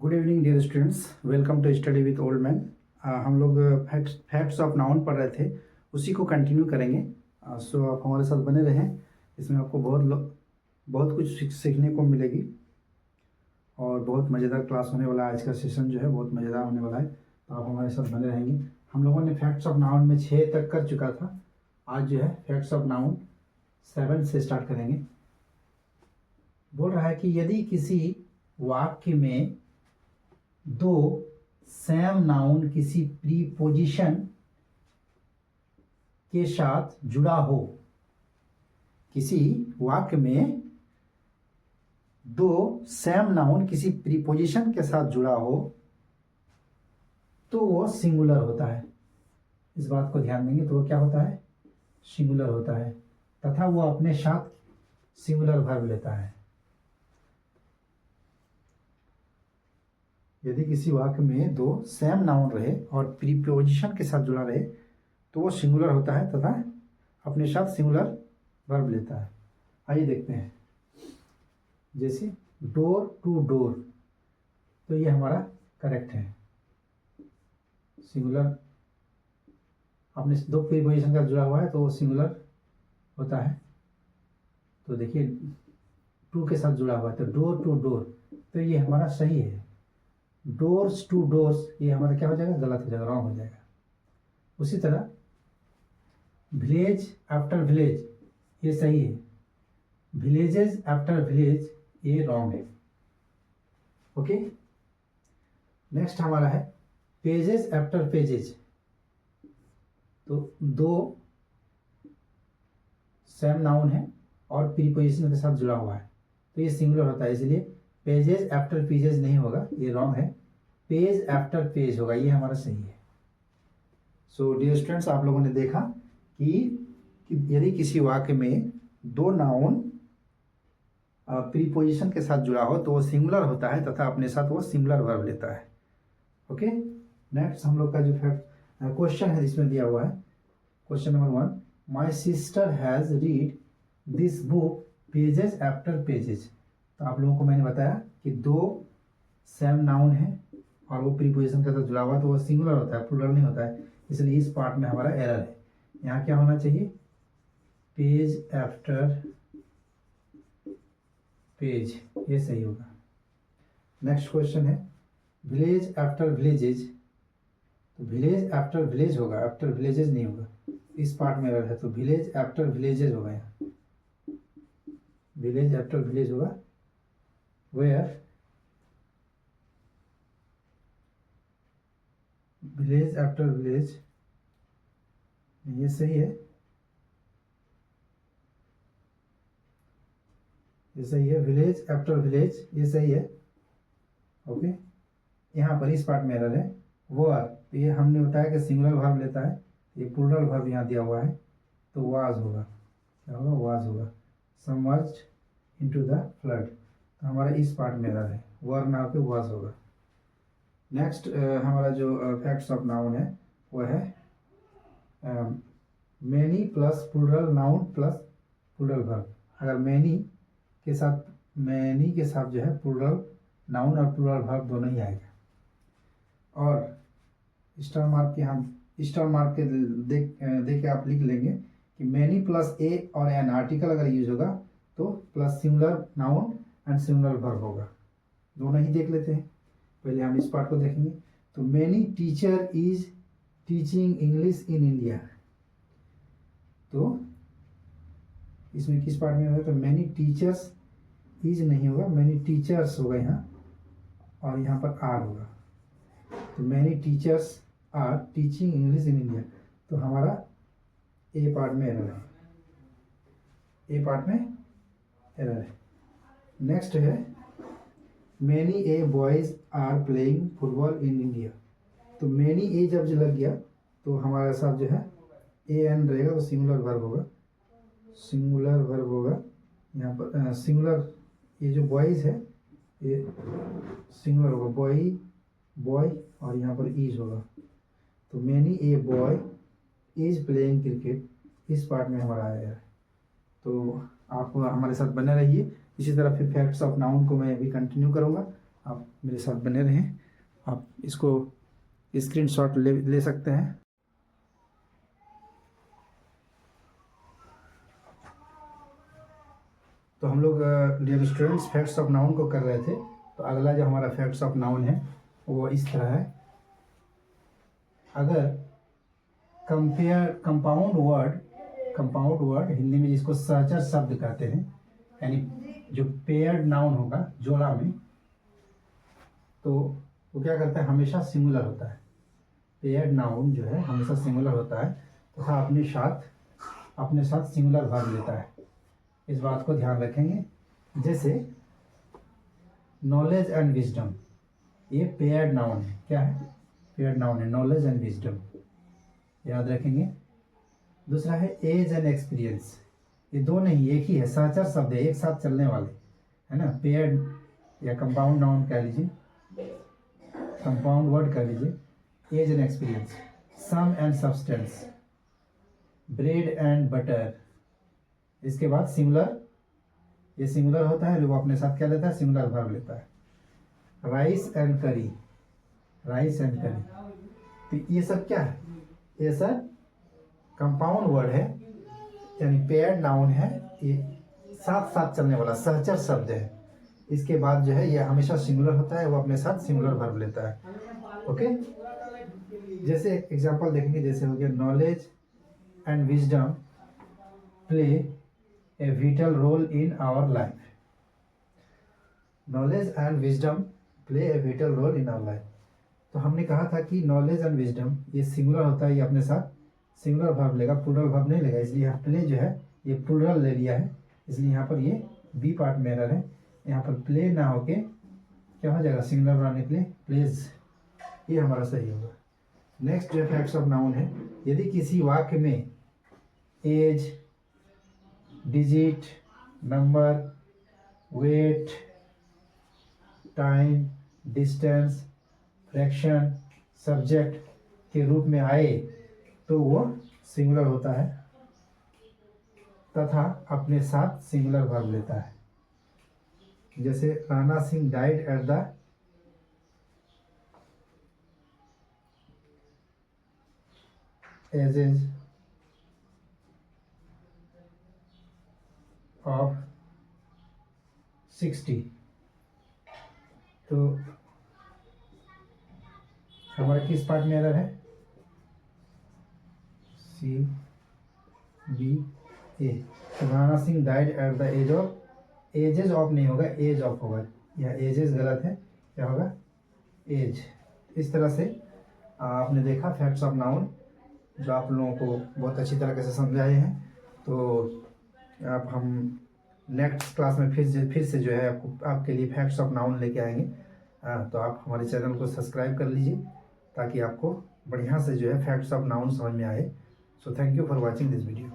Good evening dear students, welcome to study with old man. हम लोग facts of noun पढ़ रहे थे, उसी को कंटिन्यू करेंगे। सो आप हमारे साथ बने रहें, इसमें आपको बहुत कुछ सीखने को मिलेगी और बहुत मज़ेदार क्लास होने वाला है। आज का सेशन जो है बहुत मज़ेदार होने वाला है, तो आप हमारे साथ बने रहेंगे। हम लोगों ने फैक्ट्स ऑफ नाउन में 6 तक कर चुका था। आज जो है फैक्ट्स ऑफ नाउन 7 से स्टार्ट करेंगे। बोल रहा है कि यदि किसी वाक्य में दो सेम नाउन किसी प्रीपोजिशन के साथ जुड़ा हो, किसी वाक्य में दो सेम नाउन किसी प्रीपोजिशन के साथ जुड़ा हो तो वो सिंगुलर होता है। इस बात को ध्यान देंगे तो वो क्या होता है? सिंगुलर होता है, तथा वो अपने साथ सिंगुलर वर्ब लेता है। यदि किसी वाक्य में दो सेम नाउन रहे और प्रीपोजिशन के साथ जुड़ा रहे तो वो सिंगुलर होता है तथा अपने साथ सिंगुलर वर्ब लेता है। आइए देखते हैं। जैसे डोर टू डोर, तो ये हमारा करेक्ट है, सिंगुलर अपने दो प्रीपोजिशन के साथ जुड़ा हुआ है तो वो सिंगुलर होता है। तो देखिए टू के साथ जुड़ा हुआ है तो डोर टू डोर, तो ये हमारा सही है। डोर्स टू डोर्स, ये हमारा क्या हो जाएगा? गलत हो जाएगा, रॉन्ग हो जाएगा। उसी तरह विलेज आफ्टर विलेज, ये सही है। विलेजेस आफ्टर विलेज, ये रॉन्ग है। ओके, नेक्स्ट हमारा है पेजेस आफ्टर पेजेस। तो दो सेम नाउन है और प्रीपोजिशन के साथ जुड़ा हुआ है तो ये सिंगुलर होता है, इसलिए पेजेस आफ्टर पेजेस नहीं होगा, ये रॉन्ग है। पेज आफ्टर पेज होगा, ये हमारा सही है। सो डियर स्टूडेंट्स, आप लोगों ने देखा कि यदि किसी वाक्य में दो नाउन प्रीपोजिशन के साथ जुड़ा हो तो वो सिंगुलर होता है तथा अपने साथ वो सिंगुलर वर्ब लेता है। ओके, नेक्स्ट हम लोग का जो क्वेश्चन है इसमें दिया हुआ है, question number 1, my sister has read this book pages after pages. तो आप लोगों को मैंने बताया कि दो सेम नाउन है और वो प्रीपोजिशन के साथ जुड़ा हुआ तो वो सिंगुलर होता है, प्लूरल नहीं होता है, इसलिए इस पार्ट में हमारा एरर है। यहाँ क्या होना चाहिए? पेज आफ्टर पेज, ये सही होगा। नेक्स्ट क्वेश्चन है विलेज आफ्टर विलेजेज, तो विलेज आफ्टर विलेज होगा, आफ्टर विलेजेस नहीं होगा, इस पार्ट में एरर है। तो विलेज आफ्टर विलेजेस होगा, यहाँ विलेज आफ्टर विलेज होगा। वेयर विलेज आफ्टर विलेज, ये सही है, ये सही है। विलेज आफ्टर विलेज, ये सही है। ओके, यहाँ पर इस पार्ट में एरर है। वर, तो ये हमने बताया कि सिंगुलर वर्ब लेता है, ये प्लूरल वर्ब यहाँ दिया हुआ है तो वाज होगा, क्या होगा? वाज होगा। सबमर्ज्ड इनटू द फ्लड, तो हमारा इस पार्ट में एरर है, वर ना होकर वाज होगा। नेक्स्ट हमारा जो फैक्ट्स ऑफ नाउन है वो है many plus plural noun plus plural verb. अगर मैनी के साथ जो है प्लूरल नाउन और प्लूरल वर्ब दोनों ही आएगा। और स्टार मार्क के दे के आप लिख लेंगे कि मैनी प्लस ए और एन आर्टिकल अगर यूज होगा तो plus singular noun and singular verb होगा। दोनों ही देख लेते हैं, पहले हम इस पार्ट को देखेंगे। तो many teacher is teaching English in India, तो इसमें किस पार्ट में होगा? तो मैनी टीचर्स इज नहीं होगा, मैनी टीचर्स होगा यहाँ, और यहाँ पर आर होगा। तो many teachers are teaching English in India, तो हमारा ए पार्ट में एरर है, ए पार्ट में एरर है। नेक्स्ट है many a boys are playing football in India, तो मैनी ए जब लग गया तो हमारे साथ जो है ए एन रहेगा, तो सिंगुलर वर्ब होगा, सिंगुलर वर्ब होगा यहाँ पर। सिंगुलर ये जो बॉयज है ये सिंगुलर होगा, बॉय और यहाँ पर इज होगा। तो many a boy is playing cricket, इस पार्ट में हमारा आया है। तो आप हमारे साथ बने रहिए, इसी तरह फिर फैक्ट्स ऑफ नाउन को मैं अभी कंटिन्यू करूँगा। आप मेरे साथ बने रहें। आप इसको स्क्रीनशॉट ले सकते हैं। तो हम लोग dear students facts of noun को कर रहे थे। तो अगला जो हमारा फैक्ट्स ऑफ नाउन है वो इस तरह है। अगर कंपाउंड वर्ड हिंदी में जिसको सहचर शब्द कहते हैं, यानी जो पेयर्ड नाउन होगा जोड़ा में, तो वो क्या करता है, हमेशा सिंगुलर होता है। पेयर्ड नाउन जो है हमेशा सिंगुलर होता है तथा अपने साथ सिंगुलर वर्ब लेता है। इस बात को ध्यान रखेंगे। जैसे नॉलेज एंड विजडम, ये पेयर्ड नाउन है। क्या है? पेयर्ड नाउन है, नॉलेज एंड विजडम, याद रखेंगे। दूसरा है एज एंड एक्सपीरियंस, ये दो नहीं एक ही है, सहचर शब्द है, एक साथ चलने वाले, है ना। पेयर्ड या कंपाउंड नाउन कह लीजिए, कंपाउंड वर्ड कह लीजिए। Age and experience, sum and substance, bread and butter. इसके बाद सिंगुलर, ये सिंगुलर होता है, वो अपने साथ क्या लेता है, सिंगुलर वर्ब लेता है। राइस एंड करी, राइस एंड करी, तो ये सब क्या है, ये सब कंपाउंड वर्ड है, यानी पेयर्ड नाउन है, ये साथ साथ चलने वाला सहचर शब्द है। इसके बाद जो है ये हमेशा सिंगुलर होता है, वो अपने साथ सिंगुलर वर्ब लेता है। ओके, जैसे एग्जांपल देखेंगे, जैसे हो गया knowledge and wisdom play a vital role in our life. Knowledge and wisdom play a vital role in our life. तो हमने कहा था कि नॉलेज एंड विजडम ये सिंगुलर होता है, ये अपने साथ सिंगुलर वर्ब लेगा, प्लूरल वर्ब नहीं लेगा। इसलिए यहाँ प्ले जो है ये प्लूरल ले लिया है, इसलिए यहाँ पर ये बी पार्ट में एरर है। यहाँ पर प्ले ना होके क्या हो जाएगा, सिंगुलर बनाने के लिए प्लेज, ये हमारा सही होगा। नेक्स्ट जो फैक्ट्स ऑफ नाउन है, यदि किसी वाक्य में age, digit, number, weight, time, distance, fraction, subject के रूप में आए तो वो सिंगुलर होता है तथा अपने साथ सिंगुलर वर्ब लेता है। जैसे Rana Singh died at the edges of 60। तो हमारे किस पार्ट में एरर है, सी बी ए। तो Rana Singh died at the age of, ages of नहीं होगा, एज ऑफ होगा, यह एजेज गलत है, क्या होगा, एज। इस तरह से आपने देखा फैक्ट्स ऑफ नाउन, जो आप लोगों को बहुत अच्छी तरीके से समझाए हैं। तो आप हम नेक्स्ट क्लास में फिर से जो है आपके लिए फैक्ट्स ऑफ नाउन लेके आएंगे। तो आप हमारे चैनल को सब्सक्राइब कर लीजिए ताकि आपको बढ़िया से जो है फैक्ट्स ऑफ नाउन समझ में आए। So thank you for watching this video.